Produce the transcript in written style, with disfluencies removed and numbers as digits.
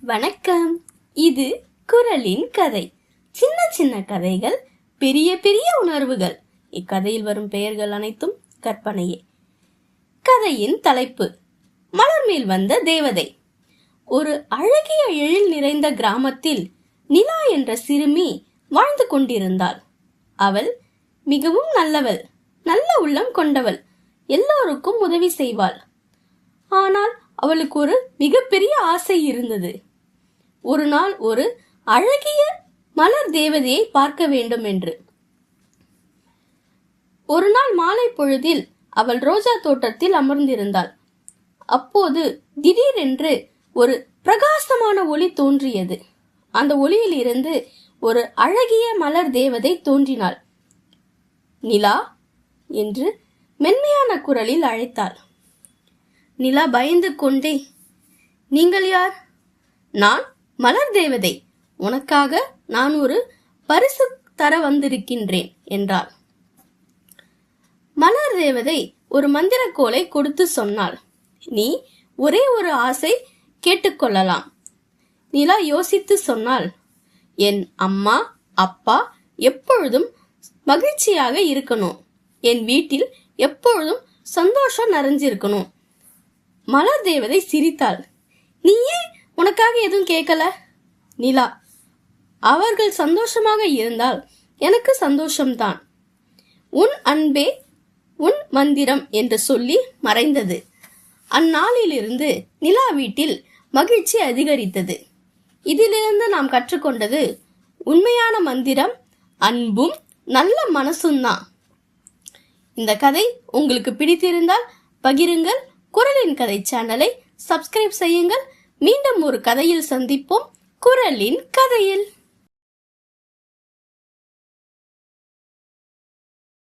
வணக்கம். இது குரலின் கதை. சின்ன சின்ன கதைகள், பெரிய பெரிய உணர்வுகள். இக்கதையில் வரும் பெயர்கள் அனைத்தும் கற்பனையே. கதையின் தலைப்பு: மலர் மேல் வந்த தேவதை. ஒரு அழகிய எழில் நிறைந்த கிராமத்தில் நிலா என்ற சிறுமி வாழ்ந்து கொண்டிருந்தாள். அவள் மிகவும் நல்லவள், நல்ல உள்ளம் கொண்டவள், எல்லோருக்கும் உதவி செய்வாள். ஆனால் அவளுக்கு ஒரு மிகப்பெரிய ஆசை இருந்தது. ஒரு நாள் ஒரு அழகிய மலர் தேவதையை பார்க்க வேண்டும் என்று. ஒரு நாள் மாலை பொழுதில் அவள் ரோஜா தோட்டத்தில் அமர்ந்திருந்தாள். அப்போது திடீரென்று ஒரு பிரகாசமான ஒளி தோன்றியது. அந்த ஒளியில் இருந்து ஒரு அழகிய மலர் தேவதை தோன்றினாள். நிலா என்று மென்மையான குரலில் அழைத்தாள். நிலா பயந்து கொண்டே, நீங்கள் யார்? நான் மலர் தேவதை, உனக்காக நான் ஒரு பரிசு தர வந்திருக்கின்றேன் என்றாள். மலர் தேவதை ஒரு மந்திரக்கோலை கொடுத்து சொன்னாள், நீ ஒரே ஒரு ஆசை கேட்டுக்கொள்ளலாம். நிலா யோசித்து சொன்னாள், என் அம்மா அப்பா எப்பொழுதும் மகிழ்ச்சியாக இருக்கணும், என் வீட்டில் எப்பொழுதும் சந்தோஷம் நிறைஞ்சிருக்கணும். மலர் தேவதை சிரித்தாள். நீ ஏன் உனக்காக எதுவும் கேட்கல? நிலா, அவர்கள் சந்தோஷமாக இருந்தால் எனக்கு சந்தோஷம்தான். உன் அன்பே உன் மந்திரம் என்று சொல்லி மறைந்தது. அந்நாளிலிருந்து நிலா வீட்டில் மகிழ்ச்சி அதிகரித்தது. இதிலிருந்து நாம் கற்றுக்கொண்டது, உண்மையான மந்திரம் அன்பும் நல்ல மனசும் தான். இந்த கதை உங்களுக்கு பிடித்திருந்தால் பகிருங்கள். குரலின் கதை சேனலை சப்ஸ்கிரைப் செய்யுங்கள். மீண்டும் ஒரு கதையில் சந்திப்போம். குரலின் கதையில்.